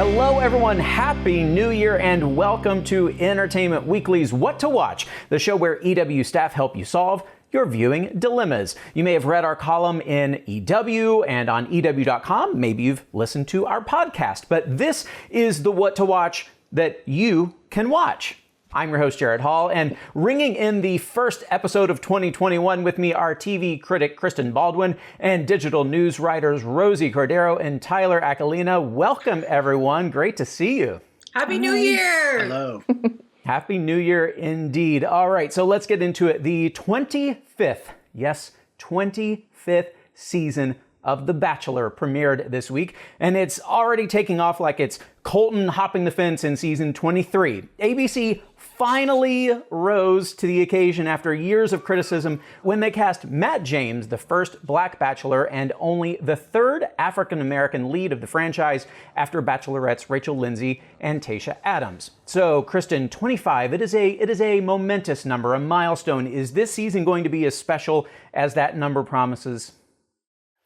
Hello everyone, Happy New Year and welcome to Entertainment Weekly's What to Watch, the show where EW staff help you solve your viewing dilemmas. You may have read our column in EW and on EW.com, maybe you've listened to our podcast, but this is the What to Watch that you can watch. I'm your host, Gerrad Hall, and ringing in the first episode of 2021 with me are TV critic Kristen Baldwin and digital news writers Rosy Cordero and Tyler Aquilina. Welcome, everyone. Great to see you. Happy New Year! Hello. Happy New Year indeed. All right, so let's get into it. The 25th, yes, 25th season of The Bachelor premiered this week, and it's already taking off like it's Colton hopping the fence in season 23. ABC finally rose to the occasion after years of criticism when they cast Matt James, the first Black Bachelor and only the third African-American lead of the franchise after Bachelorettes Rachel Lindsay and Tayshia Adams. So, Kristen, 25, it is a momentous number, a milestone. Is this season going to be as special as that number promises?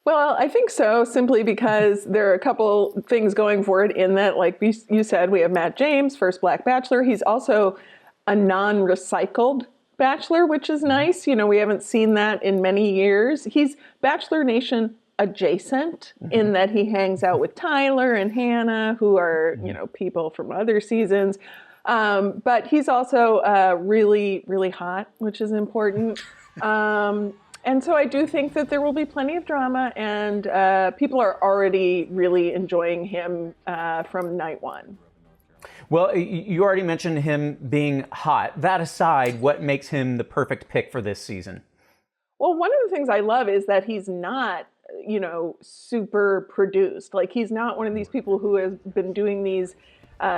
Well, I think so, simply because there are a couple things going for it in that, like you said, we have Matt James, first Black Bachelor. He's also a non-recycled Bachelor, which is nice. You know, we haven't seen that in many years. He's Bachelor Nation adjacent in that he hangs out with Tyler and Hannah, who are, you know, people from other seasons. But he's also really, really hot, which is important. And so I do think that there will be plenty of drama, and people are already really enjoying him from night one. Well, you already mentioned him being hot. That aside, what makes him the perfect pick for this season? Well, one of the things I love is that he's not, you know, super produced. Like, he's not one of these people who has been doing these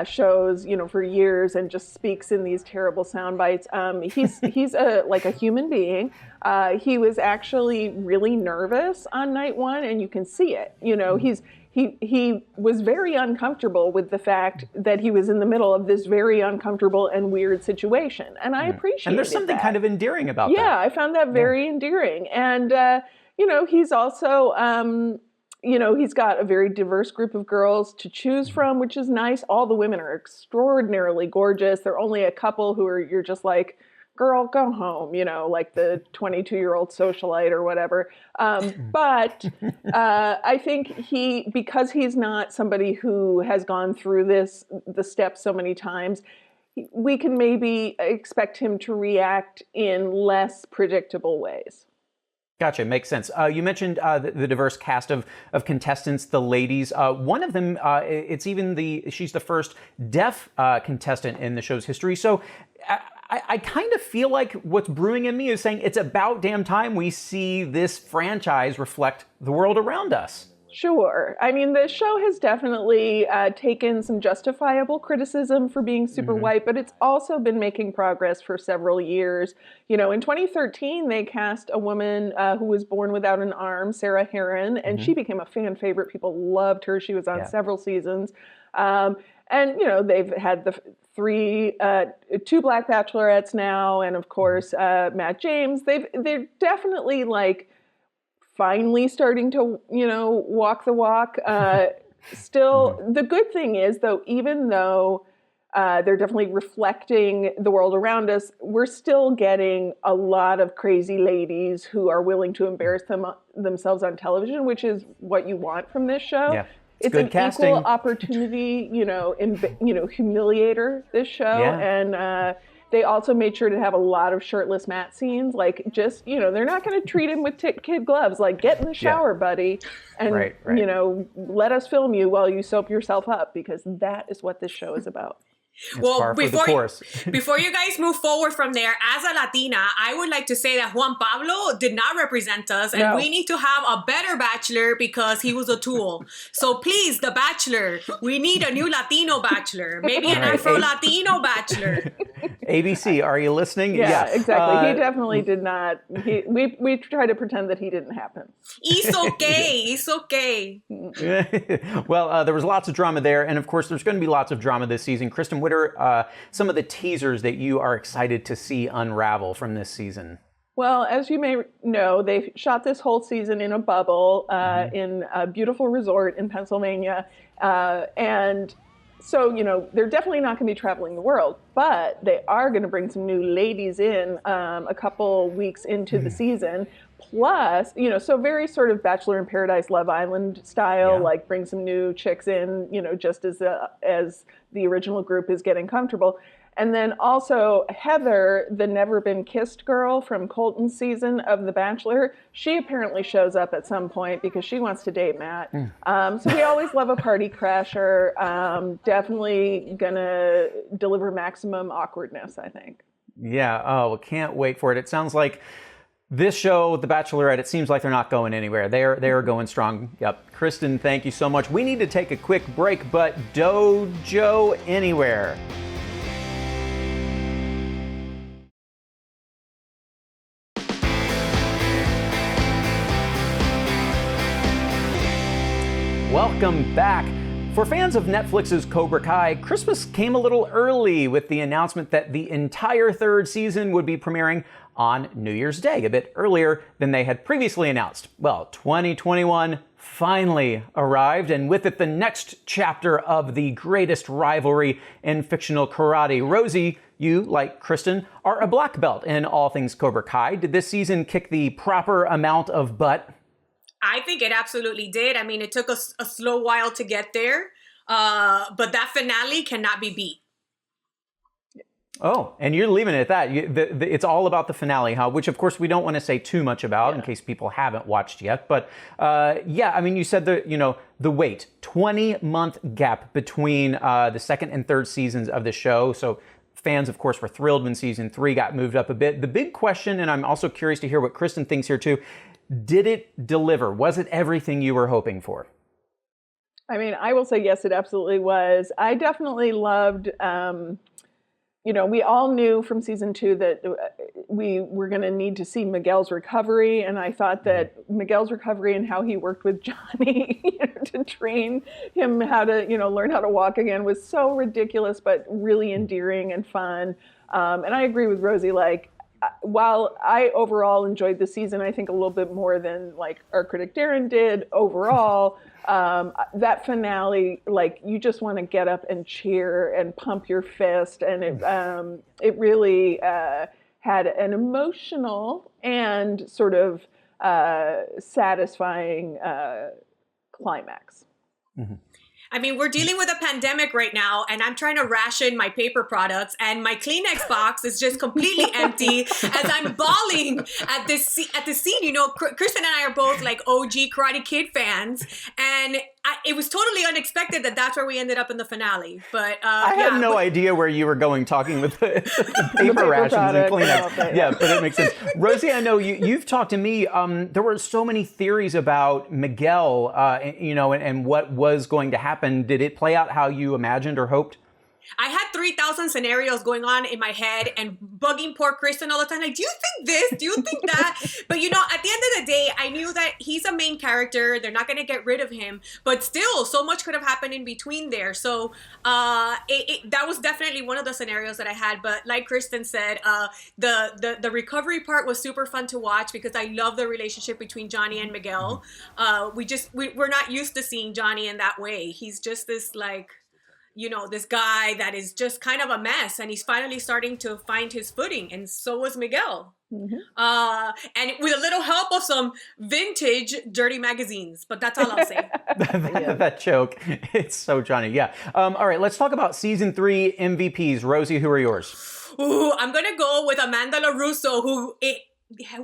shows, you know, for years and just speaks in these terrible sound bites. He's like a human being. He was actually really nervous on night one, and you can see it. You know, he was very uncomfortable with the fact that he was in the middle of this very uncomfortable and weird situation, and I appreciate it. And there's something kind of endearing about that. Yeah, I found that very endearing, and you know, he's also. You know, he's got a very diverse group of girls to choose from, which is nice. All the women are extraordinarily gorgeous. There are only a couple who are, you're just like, girl, go home, you know, like the 22-year-old socialite or whatever. But I think because he's not somebody who has gone through the steps so many times, we can maybe expect him to react in less predictable ways. Gotcha, makes sense. You mentioned the diverse cast of contestants, the ladies. One of them, she's the first deaf contestant in the show's history. So I kind of feel like what's brewing in me is saying it's about damn time we see this franchise reflect the world around us. Sure. I mean, the show has definitely taken some justifiable criticism for being super white, but it's also been making progress for several years. You know, in 2013, they cast a woman who was born without an arm, Sarah Heron, and she became a fan favorite. People loved her. She was on several seasons. And, you know, they've had the two Black Bachelorettes now, and of course, Matt James. They're definitely like finally starting to, you know, walk the walk. Still, the good thing is, though, even though they're definitely reflecting the world around us, we're still getting a lot of crazy ladies who are willing to embarrass themselves on television, which is what you want from this show. Yeah. It's an casting. Equal opportunity, you know, humiliator, this show. Yeah. And they also made sure to have a lot of shirtless Matt scenes. Like, just, you know, they're not going to treat him with kid gloves. Like, get in the shower, buddy, and, you know, let us film you while you soap yourself up, because that is what this show is about. Well, before you guys move forward from there, as a Latina, I would like to say that Juan Pablo did not represent us, and we need to have a better Bachelor because he was a tool. So please, The Bachelor, we need a new Latino Bachelor, maybe an Afro-Latino Bachelor. ABC, are you listening? Yeah, exactly. He definitely did not. We try to pretend that he didn't happen. It's okay. It's okay. Well, there was lots of drama there, and of course, there's going to be lots of drama this season. Kristen, what are some of the teasers that you are excited to see unravel from this season? Well, as you may know, they shot this whole season in a bubble in a beautiful resort in Pennsylvania. And So, they're definitely not going to be traveling the world, but they are going to bring some new ladies in a couple weeks into the season. Plus, so very sort of Bachelor in Paradise, Love Island style, like bring some new chicks in, just as the original group is getting comfortable. And then also Heather, the never been kissed girl from Colton's season of The Bachelor, she apparently shows up at some point because she wants to date Matt. So we always love a party crasher. Definitely gonna deliver maximum awkwardness, I think. Yeah. Oh, can't wait for it. It sounds like this show, The Bachelorette, it seems like they're not going anywhere. They are going strong. Yep. Kristen, thank you so much. We need to take a quick break, but Dojo Anywhere. Welcome back. For fans of Netflix's Cobra Kai, Christmas came a little early with the announcement that the entire third season would be premiering on New Year's Day, a bit earlier than they had previously announced. Well, 2021 finally arrived, and with it the next chapter of the greatest rivalry in fictional karate. Rosy, you, like Kristen, are a black belt in all things Cobra Kai. Did this season kick the proper amount of butt? I think it absolutely did. I mean, it took us a slow while to get there, but that finale cannot be beat. Oh, and you're leaving it at that. It's all about the finale, huh? Which, of course, we don't want to say too much about in case people haven't watched yet. But yeah, I mean, you said the wait, 20-month gap between the second and third seasons of the show. So fans, of course, were thrilled when season 3 got moved up a bit. The big question, and I'm also curious to hear what Kristen thinks here too, did it deliver? Was it everything you were hoping for? I mean, I will say yes, it absolutely was. I definitely loved, we all knew from season 2 that we were going to need to see Miguel's recovery. And I thought that Miguel's recovery and how he worked with Johnny to train him how to, learn how to walk again was so ridiculous, but really endearing and fun. And I agree with Rosy, while I overall enjoyed the season, I think a little bit more than our critic Darren did overall, that finale, you just want to get up and cheer and pump your fist. And it really had an emotional and sort of satisfying climax. Mm-hmm. I mean, we're dealing with a pandemic right now, and I'm trying to ration my paper products, and my Kleenex box is just completely empty as I'm bawling at the scene. Kristen and I are both OG Karate Kid fans, and it was totally unexpected that that's where we ended up in the finale. But I had no idea where you were going talking with the paper rations and Kleenex. Yeah, but it makes sense. Rosy, I know you've talked to me. There were so many theories about Miguel, and what was going to happen. Did it play out how you imagined or hoped? I had 3,000 scenarios going on in my head and bugging poor Kristen all the time. Do you think this? Do you think that? But, at the end of the day, I knew that he's a main character. They're not going to get rid of him. But still, so much could have happened in between there. So that was definitely one of the scenarios that I had. But like Kristen said, the recovery part was super fun to watch because I love the relationship between Johnny and Miguel. We're not used to seeing Johnny in that way. He's just this this guy that is just kind of a mess, and he's finally starting to find his footing, and so was Miguel. Mm-hmm. And with a little help of some vintage dirty magazines, but that's all I'll say. That joke, it's so Johnny. Yeah. All right, let's talk about season 3 MVPs. Rosy, who are yours? Ooh, I'm gonna go with Amanda LaRusso, who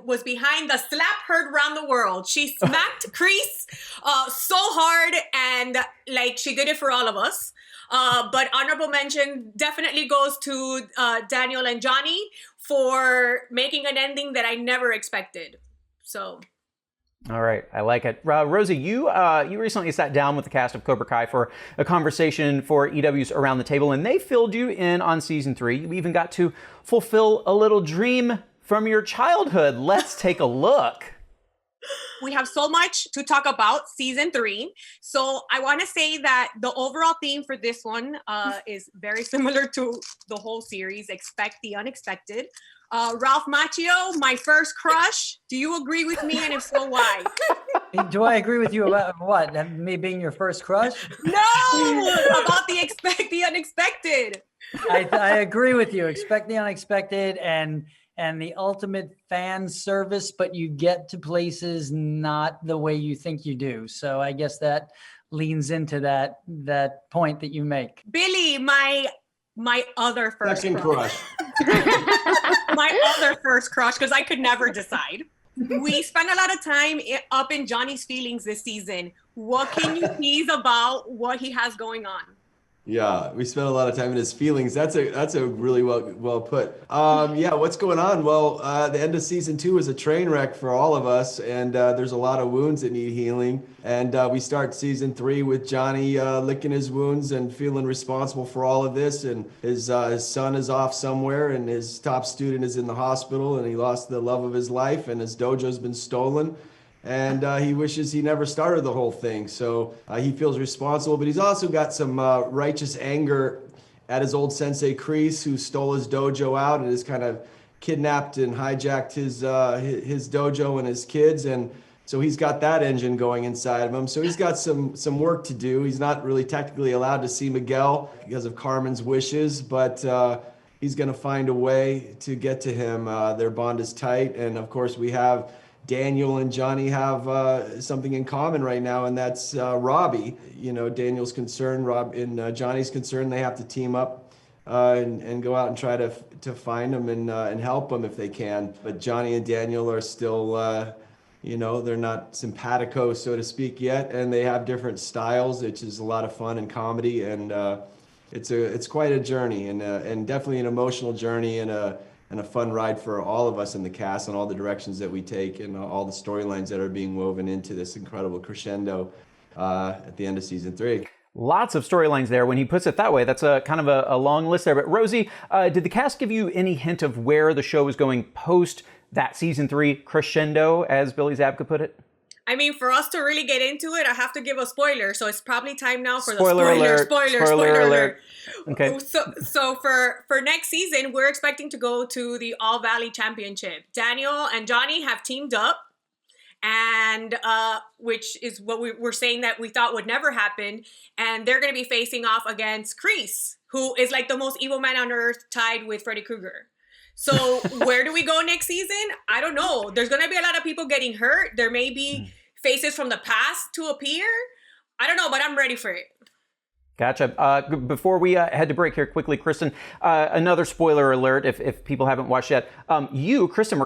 was behind the slap heard around the world. She smacked Kreese so hard, and she did it for all of us. But honorable mention definitely goes to Daniel and Johnny for making an ending that I never expected. So. All right, I like it. Rosy, you recently sat down with the cast of Cobra Kai for a conversation for EW's Around the Table, and they filled you in on season 3. You even got to fulfill a little dream from your childhood. Let's take a look. We have so much to talk about season 3. So I want to say that the overall theme for this one is very similar to the whole series. Expect the unexpected. Ralph Macchio, my first crush. Do you agree with me? And if so, why? Do I agree with you about what? Me being your first crush? No, about the unexpected. I agree with you. Expect the unexpected and the ultimate fan service, but you get to places not the way you think you do. So I guess that leans into that point that you make. Billy, my other first Second crush. my other first crush, because I could never decide. We spent a lot of time up in Johnny's feelings this season. What can you tease about what he has going on? Yeah, we spent a lot of time in his feelings. That's a really well put. Yeah, what's going on? Well, the end of season 2 is a train wreck for all of us, and there's a lot of wounds that need healing. And we start season 3 with Johnny licking his wounds and feeling responsible for all of this. And his son is off somewhere, and his top student is in the hospital, and he lost the love of his life, and his dojo's been stolen. And he wishes he never started the whole thing. So he feels responsible, but he's also got some righteous anger at his old sensei, Kreese, who stole his dojo out and has kind of kidnapped and hijacked his dojo and his kids. And so he's got that engine going inside of him. So he's got some work to do. He's not really technically allowed to see Miguel because of Carmen's wishes, but he's going to find a way to get to him. Their bond is tight. And of course, we have Daniel and Johnny have something in common right now, and that's Robbie. You know, Daniel's concerned, Johnny's concerned. They have to team up and go out and try to find him and help him if they can. But Johnny and Daniel are still, they're not simpatico, so to speak, yet, and they have different styles, which is a lot of fun and comedy, and it's quite a journey, and definitely an emotional journey and a fun ride for all of us in the cast and all the directions that we take and all the storylines that are being woven into this incredible crescendo at the end of season 3. Lots of storylines there. When he puts it that way, that's a kind of a long list there. But Rosy, did the cast give you any hint of where the show is going post that season 3 crescendo, as Billy Zabka put it? I mean, for us to really get into it, I have to give a spoiler. So it's probably time now for Spoiler alert. Okay. So for next season, we're expecting to go to the All Valley Championship. Daniel and Johnny have teamed up, and which is what we were saying that we thought would never happen. And they're going to be facing off against Kreese, who is like the most evil man on earth, tied with Freddy Krueger. So where do we go next season? I don't know. There's going to be a lot of people getting hurt. There may be faces from the past to appear. I don't know, but I'm ready for it. Gotcha. Before we head to break here quickly, Kristen, another spoiler alert if people haven't watched yet. You, Kristen,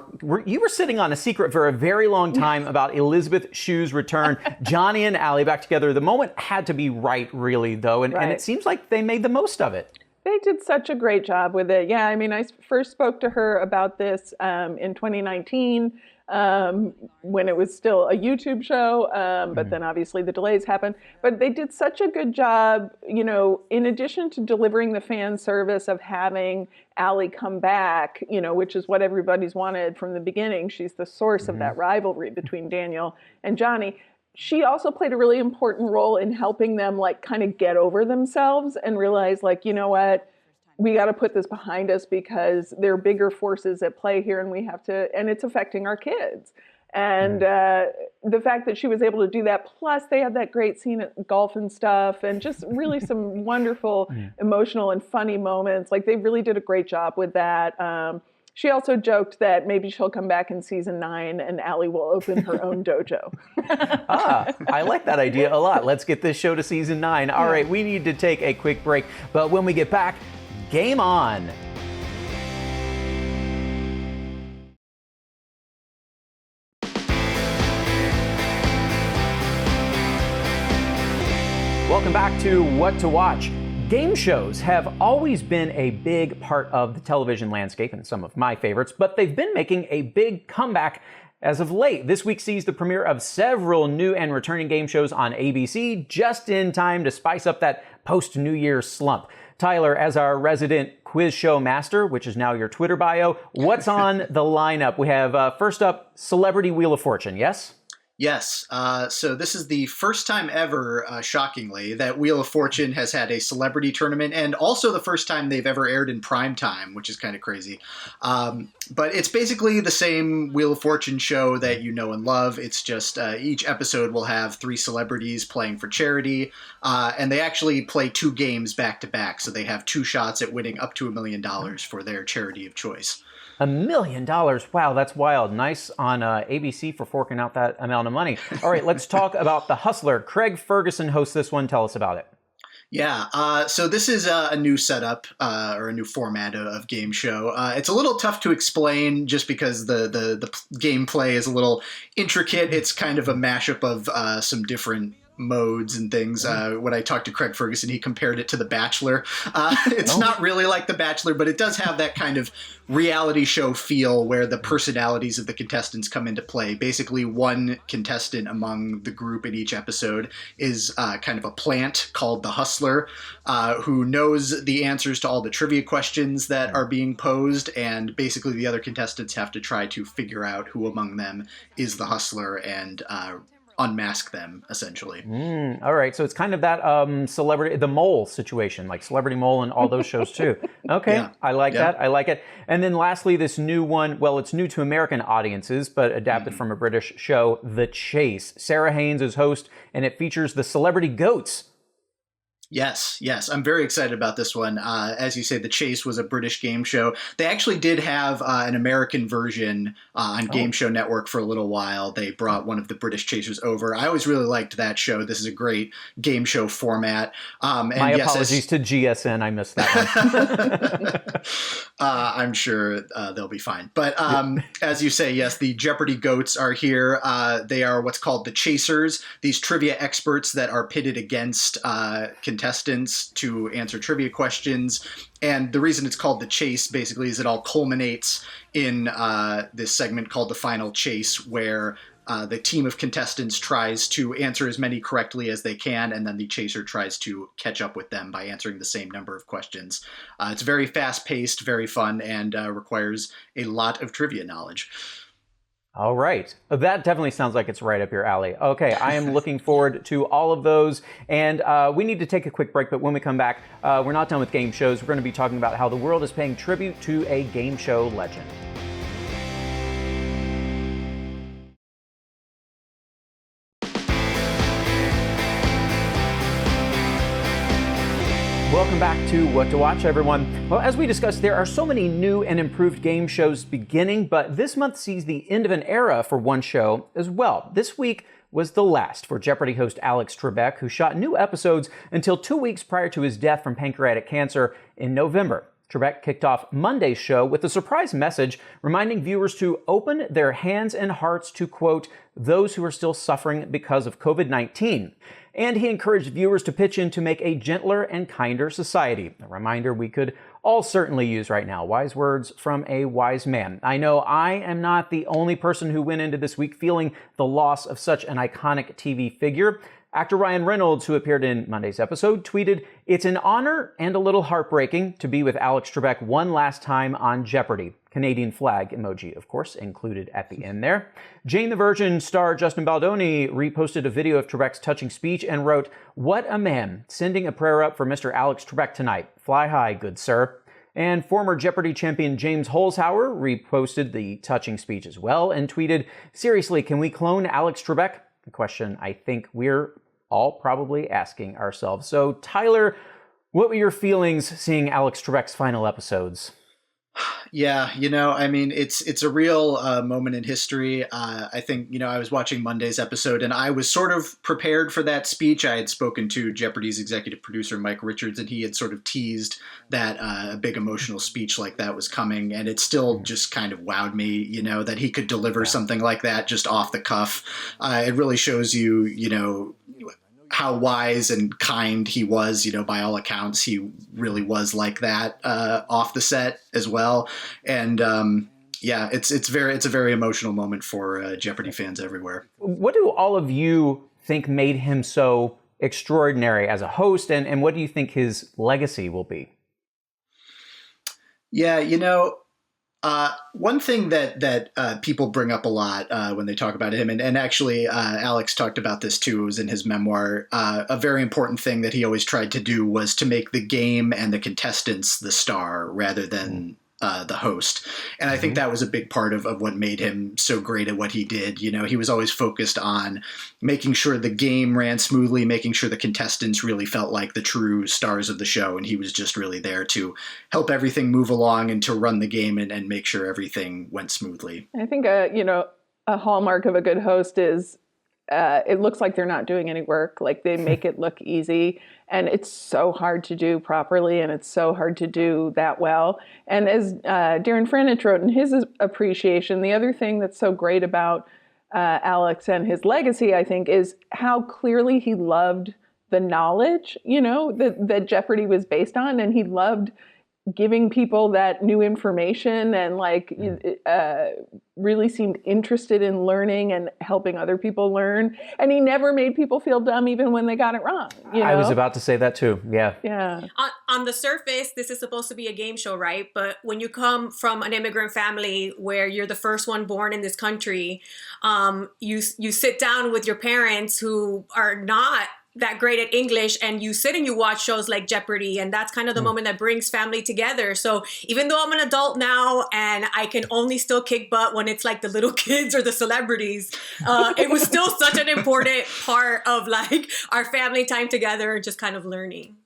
you were sitting on a secret for a very long time about Elizabeth Shue's return. Johnny and Allie back together. The moment had to be right, really, though, and it seems like they made the most of it. They did such a great job with it. Yeah, I mean, I first spoke to her about this in 2019 when it was still a YouTube show, but then obviously the delays happened. But they did such a good job, in addition to delivering the fan service of having Allie come back, which is what everybody's wanted from the beginning. She's the source of that rivalry between Daniel and Johnny. She also played a really important role in helping them kind of get over themselves and realize you know what, we got to put this behind us because there are bigger forces at play here and and it's affecting our kids. And the fact that she was able to do that, plus they had that great scene at golf and stuff and just really some wonderful emotional and funny moments. They really did a great job with that. She also joked that maybe she'll come back in season 9 and Allie will open her own dojo. I like that idea a lot. Let's get this show to season 9. All right, we need to take a quick break, but when we get back, game on. Welcome back to What to Watch. Game shows have always been a big part of the television landscape and some of my favorites, but they've been making a big comeback as of late. This week sees the premiere of several new and returning game shows on ABC, just in time to spice up that post-New Year slump. Tyler, as our resident quiz show master, which is now your Twitter bio, what's on the lineup? We have, first up, Celebrity Wheel of Fortune, yes? Yes. So this is the first time ever, shockingly, that Wheel of Fortune has had a celebrity tournament, and also the first time they've ever aired in prime time, which is kind of crazy. But it's basically the same Wheel of Fortune show that you know and love. It's just each episode will have 3 celebrities playing for charity, and they actually play 2 games back to back. So they have 2 shots at winning up to $1 million for their charity of choice. $1 million. Wow, that's wild. Nice on ABC for forking out that amount of money. All right, let's talk about The Hustler. Craig Ferguson hosts this one. Tell us about it. Yeah, so this is a new setup or a new format of game show. It's a little tough to explain just because the gameplay is a little intricate. It's kind of a mashup of some different modes and things. When I talked to Craig Ferguson, he compared it to The Bachelor. It's not really like The Bachelor, but it does have that kind of reality show feel where the personalities of the contestants come into play. Basically, one contestant among the group in each episode is kind of a plant called the Hustler, who knows the answers to all the trivia questions that are being posed, and basically the other contestants have to try to figure out who among them is the Hustler and unmask them, essentially. All right, so it's kind of that celebrity, the mole situation, like Celebrity Mole and all those shows too. Okay, yeah. I like that. I like it. And then lastly, this new one, well, it's new to American audiences, but adapted from a British show, The Chase. Sarah Haynes is host, and it features the celebrity goats. Yes. I'm very excited about this one. As you say, The Chase was a British game show. They actually did have an American version on Game Show Network for a little while. They brought one of the British chasers over. I always really liked that show. This is a great game show format. My apologies to GSN. I missed that one. I'm sure they'll be fine. But as you say, yes, the Jeopardy goats are here. They are what's called the chasers, these trivia experts that are pitted against contestants to answer trivia questions. And the reason it's called The Chase basically is it all culminates in this segment called The Final Chase, where the team of contestants tries to answer as many correctly as they can, and then the chaser tries to catch up with them by answering the same number of questions. It's very fast-paced, very fun, and requires a lot of trivia knowledge. All right. That definitely sounds like it's right up your alley. Okay, I am looking forward to all of those. And we need to take a quick break, but when we come back, we're not done with game shows. We're going to be talking about how the world is paying tribute to a game show legend. Welcome back to What to Watch, everyone. Well, as we discussed, there are so many new and improved game shows beginning, but this month sees the end of an era for one show as well. This week was the last for Jeopardy host Alex Trebek, who shot new episodes until 2 weeks prior to his death from pancreatic cancer in November. Trebek kicked off Monday's show with a surprise message reminding viewers to open their hands and hearts to, quote, those who are still suffering because of COVID-19. And he encouraged viewers to pitch in to make a gentler and kinder society. A reminder we could all certainly use right now. Wise words from a wise man. I know I am not the only person who went into this week feeling the loss of such an iconic TV figure. Actor Ryan Reynolds, who appeared in Monday's episode, tweeted, "It's an honor and a little heartbreaking to be with Alex Trebek one last time on Jeopardy!" Canadian flag emoji, of course, included at the end there. Jane the Virgin star Justin Baldoni reposted a video of Trebek's touching speech and wrote, "What a man, sending a prayer up for Mr. Alex Trebek tonight. Fly high, good sir." And former Jeopardy champion James Holzhauer reposted the touching speech as well and tweeted, "Seriously, can we clone Alex Trebek?" A question I think we're all probably asking ourselves. So, Tyler, what were your feelings seeing Alex Trebek's final episodes? Yeah, I mean, it's a real moment in history. I think, I was watching Monday's episode and I was sort of prepared for that speech. I had spoken to Jeopardy's executive producer, Mike Richards, and he had sort of teased that a big emotional speech like that was coming. And it still just kind of wowed me, that he could deliver something like that just off the cuff. It really shows you, how wise and kind he was, by all accounts. He really was like that off the set as well. And it's a very emotional moment for Jeopardy fans everywhere. What do all of you think made him so extraordinary as a host, and what do you think his legacy will be? Yeah, One thing that people bring up a lot when they talk about him, and actually Alex talked about this too, it was in his memoir, a very important thing that he always tried to do was to make the game and the contestants the star rather than the host. And I think that was a big part of what made him so great at what he did. You know, he was always focused on making sure the game ran smoothly, making sure the contestants really felt like the true stars of the show. And he was just really there to help everything move along and to run the game and make sure everything went smoothly. I think, a hallmark of a good host is it looks like they're not doing any work. Like they make it look easy, and it's so hard to do properly, and it's so hard to do that well. And as Darren Franich wrote in his appreciation, the other thing that's so great about Alex and his legacy, I think, is how clearly he loved the knowledge, that Jeopardy was based on, and he loved giving people that new information and really seemed interested in learning and helping other people learn. And he never made people feel dumb even when they got it wrong. I was about to say that too. Yeah. Yeah. On the surface, this is supposed to be a game show, right? But when you come from an immigrant family where you're the first one born in this country, you sit down with your parents who are not that great at English, and you sit and you watch shows like Jeopardy, and that's kind of the moment that brings family together. So even though I'm an adult now and I can only still kick butt when it's like the little kids or the celebrities, it was still such an important part of like our family time together and just kind of learning.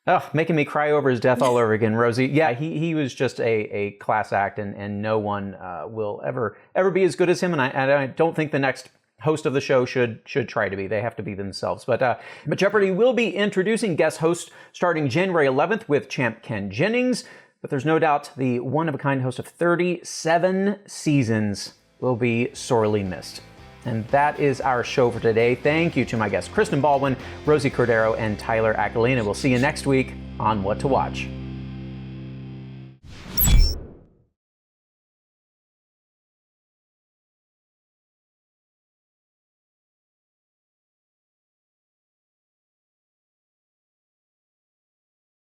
Oh, making me cry over his death all over again, Rosie. Yeah, he was just a class act, and no one will ever be as good as him. And I don't think the next host of the show should try to be. They have to be themselves. But Jeopardy will be introducing guest host starting January 11th with champ Ken Jennings. But there's no doubt the one-of-a-kind host of 37 seasons will be sorely missed. And that is our show for today. Thank you to my guests, Kristen Baldwin, Rosy Cordero, and Tyler Aquilina. We'll see you next week on What to Watch.